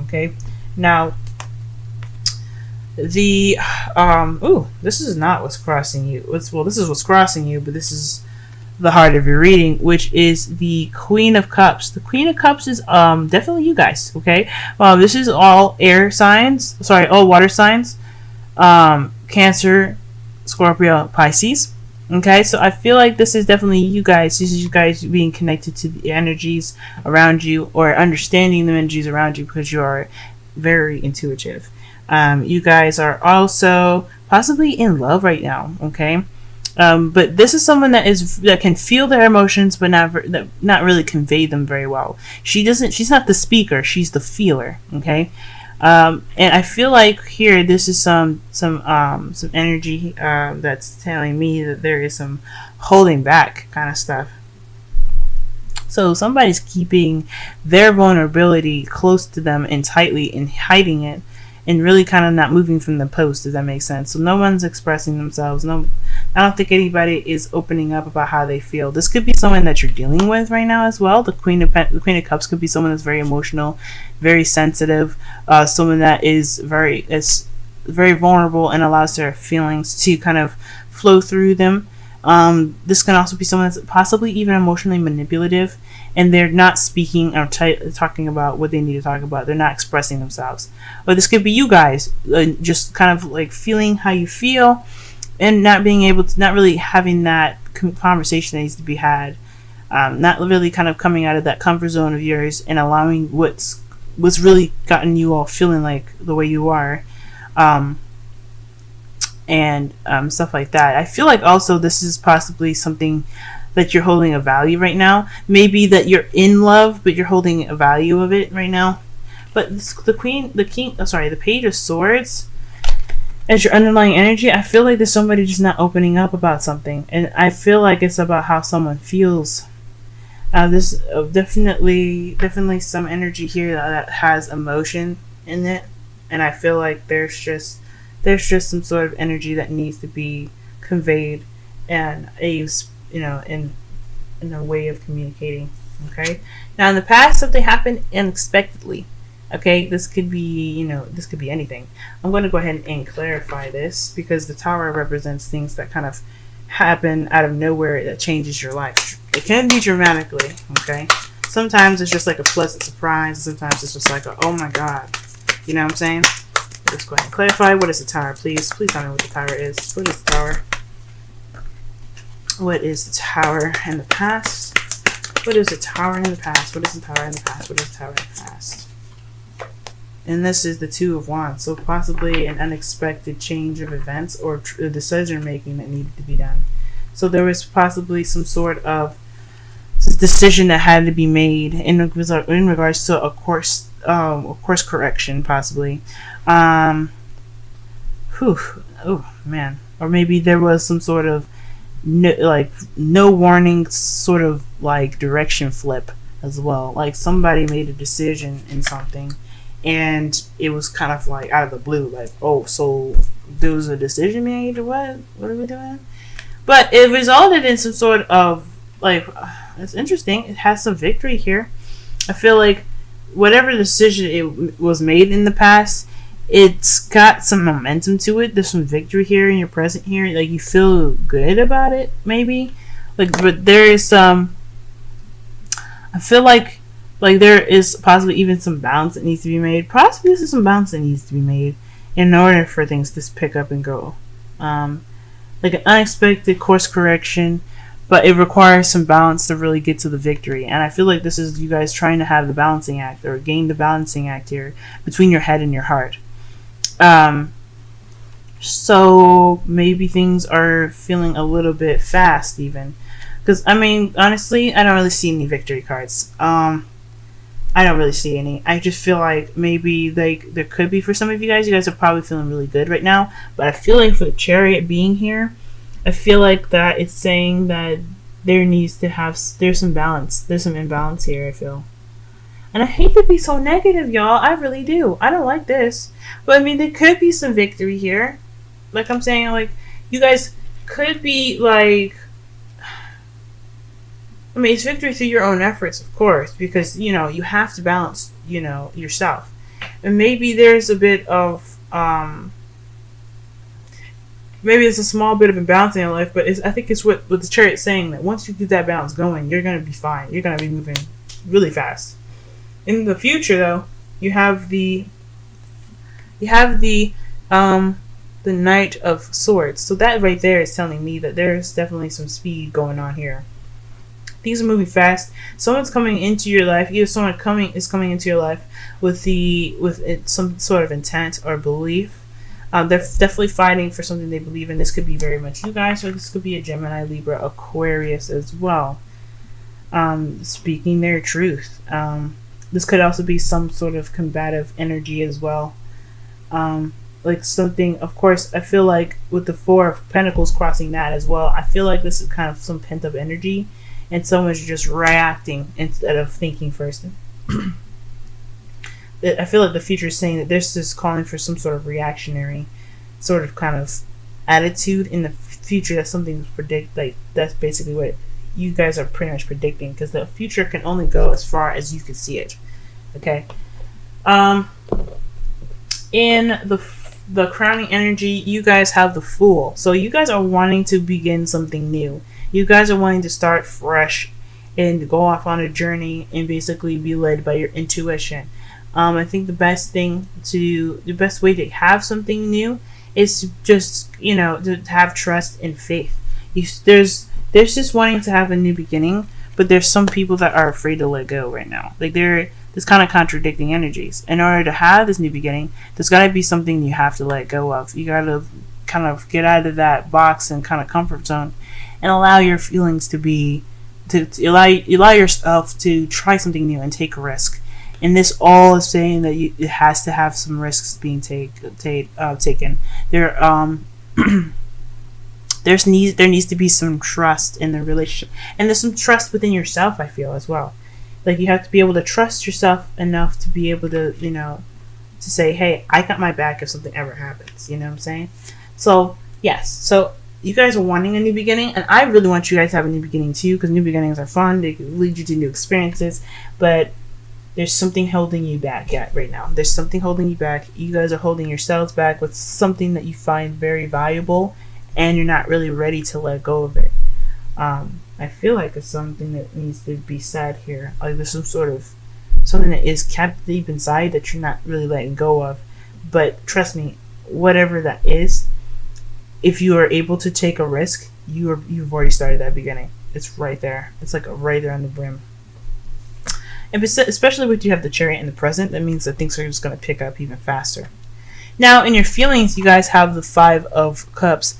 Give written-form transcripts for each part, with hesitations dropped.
Okay, now the this is not what's crossing you. Well, this is what's crossing you, but this is the heart of your reading, which is the Queen of Cups. The Queen of Cups is definitely you guys. Okay, this is all air signs. Sorry, all water signs. Cancer, Scorpio, Pisces. Okay, so I feel like this is definitely you guys. This is you guys being connected to the energies around you, or understanding the energies around you, because you are very intuitive. You guys are also possibly in love right now. Okay, but this is someone that can feel their emotions, but not really convey them very well. She's not the speaker. She's the feeler. Okay. And I feel like here this is some energy that's telling me that there is some holding back kind of stuff. So somebody's keeping their vulnerability close to them and tightly and hiding it, and really kind of not moving from the post, if that makes sense. So no one's expressing themselves. I don't think anybody is opening up about how they feel. This could be someone that you're dealing with right now as well. The Queen of Cups could be someone that's very emotional, very sensitive, someone that is very vulnerable and allows their feelings to kind of flow through them. This can also be someone that's possibly even emotionally manipulative, and they're not speaking or talking about what they need to talk about. They're not expressing themselves. Or this could be you guys, just kind of like feeling how you feel, and not really having that conversation that needs to be had. Not really kind of coming out of that comfort zone of yours and allowing what's really gotten you all feeling like the way you are. And stuff like that. I feel like also this is possibly something that you're holding a value right now. Maybe that you're in love, but you're holding a value of it right now. But the Page of Swords as your underlying energy, I feel like there's somebody just not opening up about something, and I feel like it's about how someone feels. There's definitely some energy here that has emotion in it, and I feel like there's just some sort of energy that needs to be conveyed, and in a way of communicating. Okay. Now in the past, something happened unexpectedly. Okay, this could be anything. I'm going to go ahead and clarify this, because the Tower represents things that kind of happen out of nowhere that changes your life. It can be dramatically. Okay. Sometimes it's just like a pleasant surprise. Sometimes it's just like oh my god. You know what I'm saying? Let's go ahead and clarify. What is the Tower, please? Please tell me what the Tower is. What is the Tower? What is the Tower in the past? What is the Tower in the past? What is the Tower in the past? What is the Tower in the past? And this is the Two of Wands. So possibly an unexpected change of events or decision making that needed to be done. So there was possibly some sort of decision that had to be made in regards to a course correction, possibly. Oh man. Or maybe there was some sort of no warning sort of like direction flip as well. Like somebody made a decision in something, and it was kind of like out of the blue, like, oh, so there was a decision made, or what are we doing? But it resulted in some sort of it's interesting. It has some victory here. I feel like whatever decision it was made in the past, it's got some momentum to it. There's some victory here in your present here. Like you feel good about it, maybe. But there is some. I feel like there is possibly even some balance that needs to be made. Possibly there's some balance that needs to be made in order for things to pick up and go. Like an unexpected course correction, but it requires some balance to really get to the victory. And I feel like this is you guys trying to have the balancing act, or gain the balancing act here between your head and your heart. So maybe things are feeling a little bit fast even. Because, I mean, honestly, I don't really see any victory cards. I don't really see any. I just feel like maybe there could be for some of you guys. You guys are probably feeling really good right now. But I feel like for the Chariot being here, I feel like that it's saying that there's some balance. There's some imbalance here, I feel. And I hate to be so negative, y'all. I really do. I don't like this. But, I mean, there could be some victory here. Like I'm saying, like, you guys could be, like... I mean, it's victory through your own efforts, of course, because, you have to balance, yourself. And maybe there's a bit of maybe it's a small bit of imbalance in your life, but I think it's what the Chariot's saying, that once you get that balance going, you're going to be fine. You're going to be moving really fast. In the future, though, you have the Knight of Swords. So that right there is telling me that there's definitely some speed going on here. Things are moving fast. Someone's coming into your life. Either someone is coming into your life with some sort of intent or belief. They're definitely fighting for something they believe in. This could be very much you guys, or this could be a Gemini, Libra, Aquarius as well. Speaking their truth. This could also be some sort of combative energy as well. Like something, of course, I feel like with the Four of Pentacles crossing that as well, I feel like this is kind of some pent-up energy, and someone's just reacting instead of thinking first. I feel like the future is saying that this is calling for some sort of reactionary sort of kind of attitude in the future. That's something to predict. Like, that's basically what you guys are pretty much predicting, because the future can only go as far as you can see it. Okay. In the crowning energy, you guys have the Fool. So you guys are wanting to begin something new. You guys are wanting to start fresh and go off on a journey and basically be led by your intuition. I think the best way to have something new is to just, to have trust and faith. There's just wanting to have a new beginning, but there's some people that are afraid to let go right now. Like, there's kind of contradicting energies. In order to have this new beginning, there's got to be something you have to let go of. You got to kind of get out of that box and kind of comfort zone and allow your feelings to allow yourself to try something new and take a risk. And this all is saying that it has to have some risks being taken. There needs to be some trust in the relationship, and there's some trust within yourself, I feel, as well. Like, you have to be able to trust yourself enough to be able to, to say, hey, I got my back if something ever happens. You know what I'm saying? So, yes. So, you guys are wanting a new beginning, and I really want you guys to have a new beginning too, because new beginnings are fun. They can lead you to new experiences, but there's something holding you back right now. There's something holding you back. You guys are holding yourselves back with something that you find very valuable, and you're not really ready to let go of it. I feel like it's something that needs to be said here. Like, there's some sort of something that is kept deep inside that you're not really letting go of. But trust me, whatever that is, if you are able to take a risk, you've already started that beginning. It's right there. It's like right there on the brim. And especially when you have the Chariot in the present, that means that things are just going to pick up even faster. Now, in your feelings, you guys have the Five of Cups.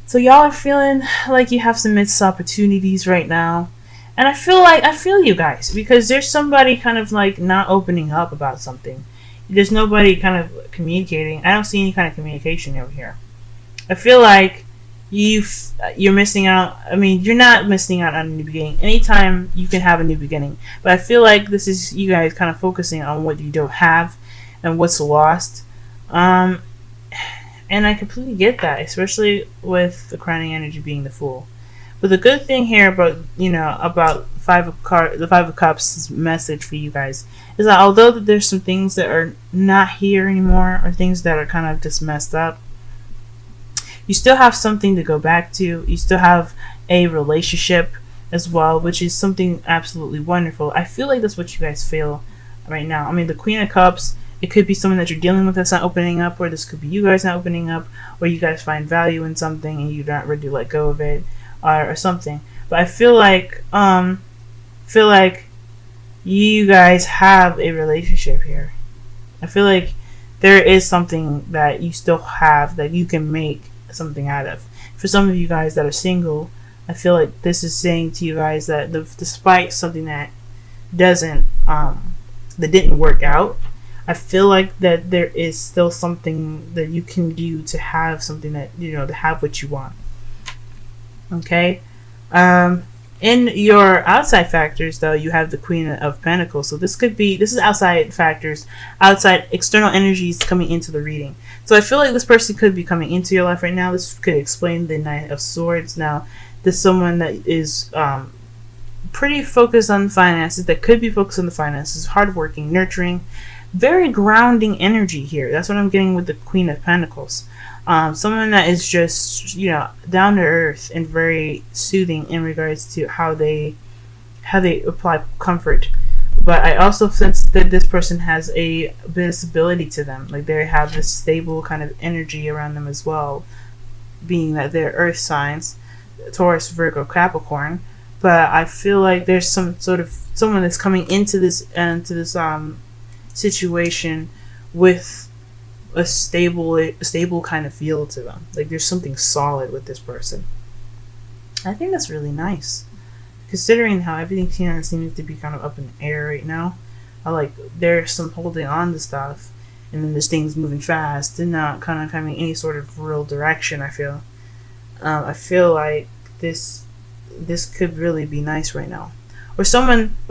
So y'all are feeling like you have some missed opportunities right now. And I feel you guys, because there's somebody kind of like not opening up about something. There's nobody kind of communicating. I don't see any kind of communication over here. I feel like you're missing out. I mean, you're not missing out on a new beginning. Anytime you can have a new beginning. But I feel like this is you guys kind of focusing on what you don't have and what's lost. And I completely get that, especially with the crowning energy being the Fool. But the good thing here about the Five of Cups' message for you guys is that although there's some things that are not here anymore, or things that are kind of just messed up, you still have something to go back to. You still have a relationship as well, which is something absolutely wonderful. I feel like that's what you guys feel right now. I mean, the Queen of Cups, it could be someone that you're dealing with that's not opening up, or this could be you guys not opening up, or you guys find value in something and you're not ready to let go of it, or something. But I feel like you guys have a relationship here. I feel like there is something that you still have that you can make something out of. For some of you guys that are single, I feel like this is saying to you guys that despite something that didn't work out, I feel like that there is still something that you can do to have something that, to have what you want. Okay? In your outside factors, though, you have the Queen of Pentacles. So this is outside factors, outside external energies coming into the reading. So I feel like this person could be coming into your life right now. This could explain the Knight of Swords. Now, this is someone that is pretty focused on finances, that could be focused on the finances, hardworking, nurturing, very grounding energy here. That's what I'm getting with the Queen of Pentacles. Someone that is just, down to earth and very soothing in regards to how they apply comfort. But I also sense that this person has a visibility to them. Like they have this stable kind of energy around them as well, being that they're earth signs, Taurus, Virgo, Capricorn. But I feel like there's some sort of someone that's coming into this situation with a stable kind of feel to them. Like there's something solid with this person. I think that's really nice, considering how everything seems to be kind of up in the air right now. I like there's some holding on to stuff, and then this thing's moving fast and not kind of having any sort of real direction. I feel like this could really be nice right now. Or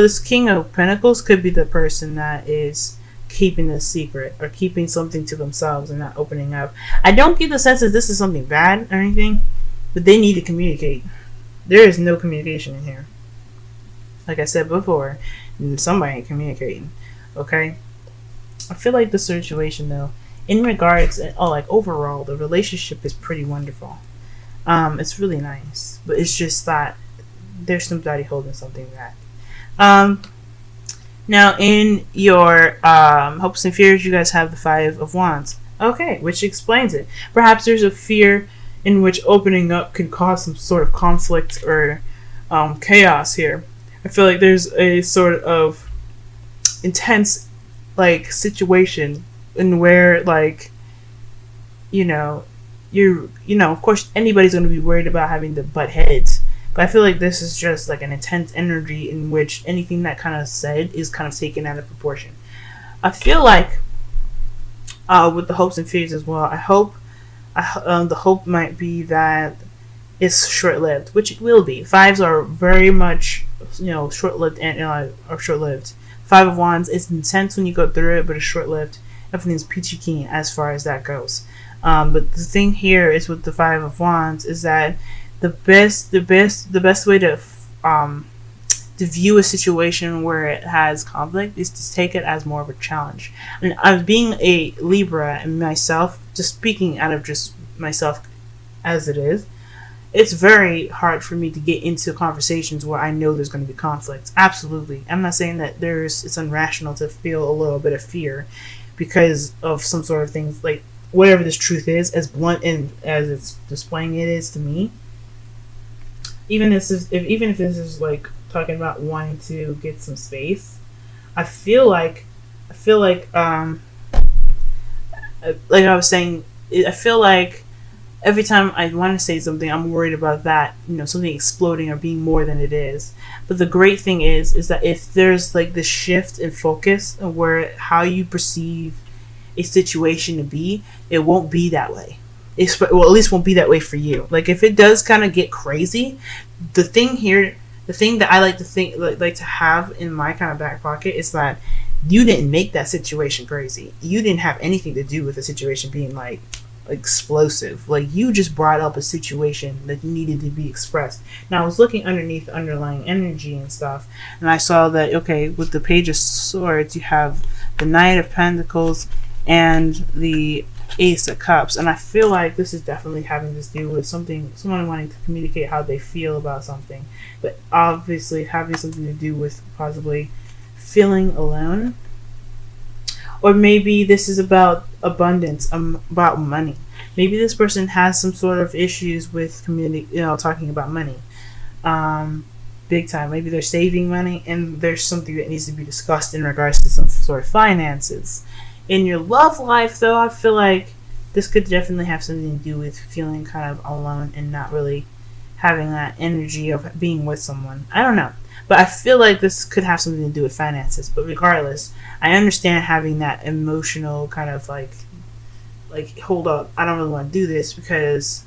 this King of Pentacles could be the person that is keeping a secret or keeping something to themselves and not opening up. I don't get the sense that this is something bad or anything, but they need to communicate. There is no communication in here. Like I said before, somebody ain't communicating. Okay? I feel like the situation though, in regards, overall, the relationship is pretty wonderful. It's really nice, but it's just that there's somebody holding something back. Now in your hopes and fears, you guys have the Five of Wands. Okay, which explains it. Perhaps there's a fear in which opening up could cause some sort of conflict or chaos here. I feel like there's a sort of intense situation in where of course anybody's going to be worried about having to butt heads, but I feel like this is just like an intense energy in which anything that kind of said is kind of taken out of proportion. I feel like with the hopes and fears as well, the hope might be that it's short-lived, which it will be. Fives are very much short-lived and are short-lived. Five of Wands is intense when you go through it, but it's short-lived. Everything's peachy keen as far as that goes. But the thing here is with the Five of Wands is that the best way to view a situation where it has conflict is to take it as more of a challenge. And as being a Libra and myself, just speaking out of just myself as it is, it's very hard for me to get into conversations where I know there's going to be conflict. Absolutely. I'm not saying that it's irrational to feel a little bit of fear because of some sort of things, like whatever this truth is, as blunt and as it's displaying it is to me. Even if this is like talking about wanting to get some space, I feel like I was saying, I feel like every time I want to say something, I'm worried about that, something exploding or being more than it is. But the great thing is that if there's like this shift in focus of where how you perceive a situation to be, it won't be that way. At least won't be that way for you. Like if it does kind of get crazy, the thing that I like to have in my kind of back pocket is that you didn't make that situation crazy. You didn't have anything to do with the situation being like explosive. Like you just brought up a situation that needed to be expressed. Now I was looking underneath the underlying energy and stuff, and I saw that with the Page of Swords you have the Knight of Pentacles and the Ace of Cups, and I feel like this is definitely having to do with someone wanting to communicate how they feel about something, but obviously having something to do with possibly feeling alone. Or maybe this is about abundance, about money. Maybe this person has some sort of issues with talking about money, big time. Maybe they're saving money, and there's something that needs to be discussed in regards to some sort of finances. In your love life, though, I feel like this could definitely have something to do with feeling kind of alone and not really having that energy of being with someone. I don't know. But I feel like this could have something to do with finances. But regardless, I understand having that emotional kind of like hold up, I don't really want to do this, because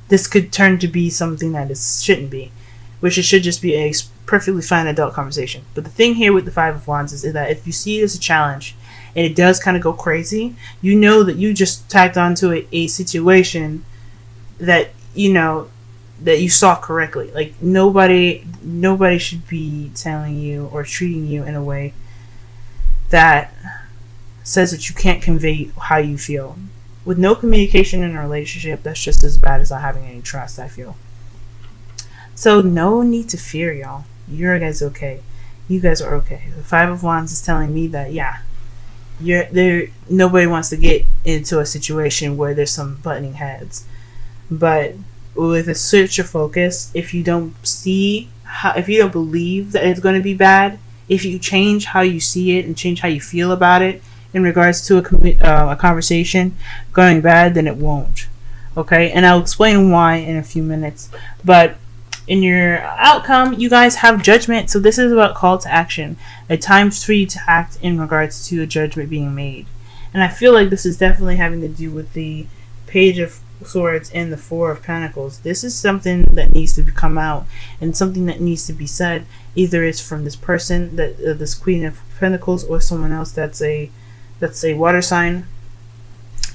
this could turn to be something that it shouldn't be, which it should just be a perfectly fine adult conversation. But the thing here with the Five of Wands is that if you see it as a challenge and it does kind of go crazy, you know that you just tacked onto a situation that that you saw correctly. Like nobody should be telling you or treating you in a way that says that you can't convey how you feel. With no communication in a relationship, that's just as bad as not having any trust, I feel. So no need to fear, y'all. You guys okay. You guys are okay. The Five of Wands is telling me that, yeah, you're there. Nobody wants to get into a situation where there's some butting heads. But with a switch of focus, if you don't believe that it's going to be bad, if you change how you see it and change how you feel about it in regards to a conversation going bad, then it won't. Okay, and I'll explain why in a few minutes. But in your outcome, you guys have judgment. So this is about call to action. A time for you to act in regards to a judgment being made. And I feel like this is definitely having to do with the Page of Swords and the Four of Pentacles. This is something that needs to come out and something that needs to be said. Either it's from this person, that this Queen of Pentacles, or someone else that's a water sign.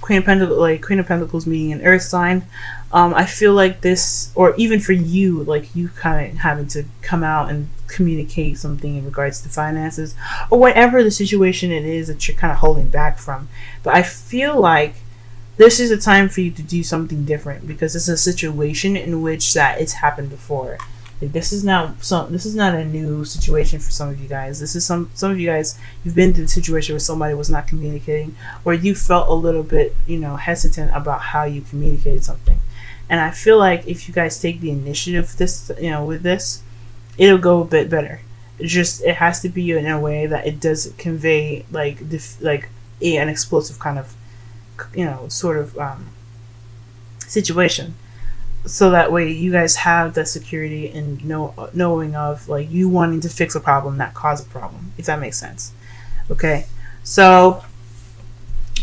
Queen of Pentacles meaning an earth sign. I feel like this, or even for you, like you kind of having to come out and communicate something in regards to finances, or whatever the situation it is that you're kind of holding back from. But I feel like this is a time for you to do something different, because it's a situation in which that it's happened before. Like, this is not a new situation for some of you guys. This is some of you guys, you've been through the situation where somebody was not communicating, or you felt a little bit, hesitant about how you communicated something. And I feel like if you guys take the initiative with this, it'll go a bit better. It has to be in a way that it doesn't convey an explosive kind of situation. So that way you guys have the security and knowing of like you wanting to fix a problem, not cause a problem, if that makes sense. Okay, so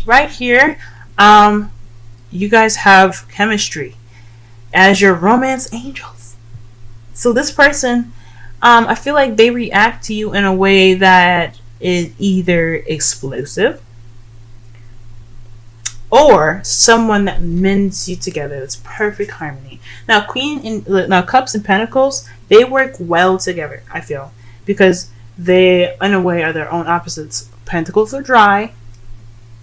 right here, you guys have chemistry as your romance angels. So this person, I feel like they react to you in a way that is either explosive or someone that mends you together. It's perfect harmony. Now, Cups and Pentacles, they work well together, I feel, because they, in a way, are their own opposites. Pentacles are dry,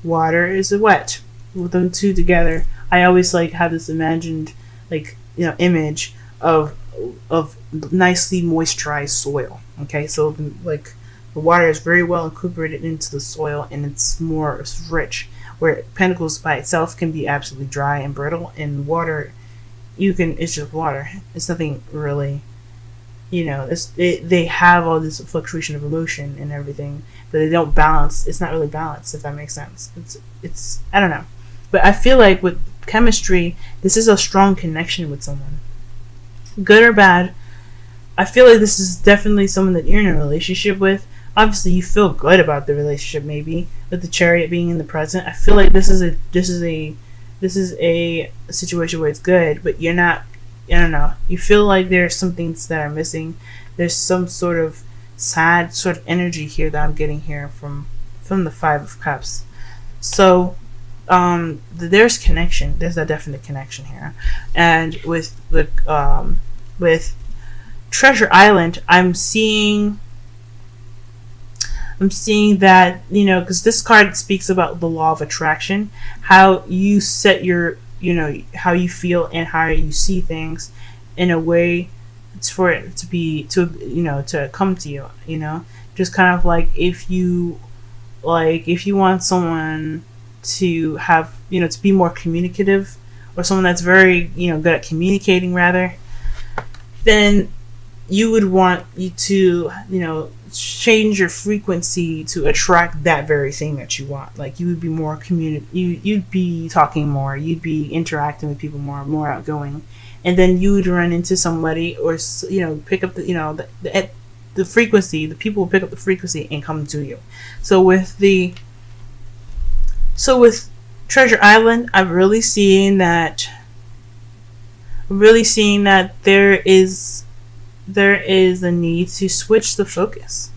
water is wet. With them two together, I always have this imagined image of nicely moisturized soil. Okay, so the water is very well incorporated into the soil, and it's rich. Where Pentacles by itself can be absolutely dry and brittle, and water, it's just water. It's nothing really, they have all this fluctuation of emotion and everything, but they don't balance. It's not really balanced, if that makes sense. It's I don't know. But I feel like with chemistry, this is a strong connection with someone. Good or bad, I feel like this is definitely someone that you're in a relationship with. Obviously, you feel good about the relationship, maybe, with the Chariot being in the present. I feel like this is a situation where it's good, but you're not. I don't know. You feel like there's some things that are missing. There's some sort of sad sort of energy here that I'm getting here from the Five of Cups. So, there's connection. There's a definite connection here, and with Treasure Island, I'm seeing that, because this card speaks about the law of attraction, how you set your, how you feel and how you see things in a way for it to come to you, just kind of like if you want someone to have, to be more communicative, or someone that's very, good at communicating rather, then you would want you to, change your frequency to attract that very thing that you want. Like, you would be more you'd be talking more, you'd be interacting with people more outgoing, and then you would run into somebody, or pick up the frequency. The people will pick up the frequency and come to you. So with Treasure Island, I'm really seeing that there is a need to switch the focus,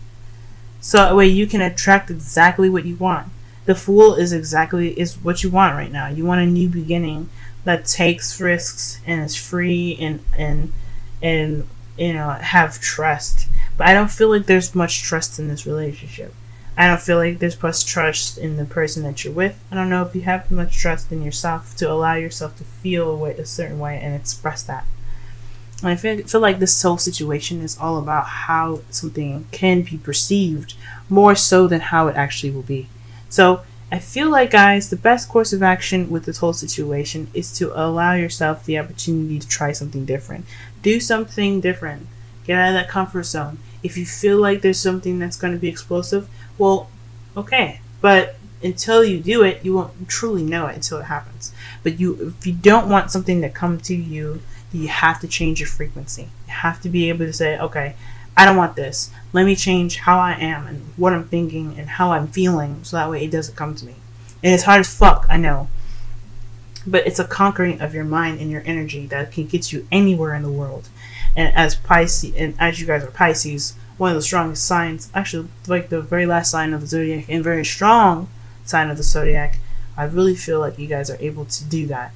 so that way you can attract exactly what you want. The Fool is what you want right now. You want a new beginning that takes risks and is free and have trust. But I don't feel like there's much trust in this relationship. I don't feel like there's much trust in the person that you're with. I don't know if you have much trust in yourself to allow yourself to feel a certain way and express that. And I feel like this whole situation is all about how something can be perceived more so than how it actually will be. So I feel like, guys, the best course of action with this whole situation is to allow yourself the opportunity to try something different. Do something different. Get out of that comfort zone. If you feel like there's something that's going to be explosive, well, okay. But until you do it, you won't truly know it until it happens. But if you don't want something to come to you, you have to change your frequency. You have to be able to say, okay, I don't want this. Let me change how I am and what I'm thinking and how I'm feeling so that way it doesn't come to me. And it's hard as fuck, I know. But it's a conquering of your mind and your energy that can get you anywhere in the world. And as Pisces, and as you guys are Pisces, one of the strongest signs, actually like the very last sign of the zodiac and very strong sign of the zodiac, I really feel like you guys are able to do that.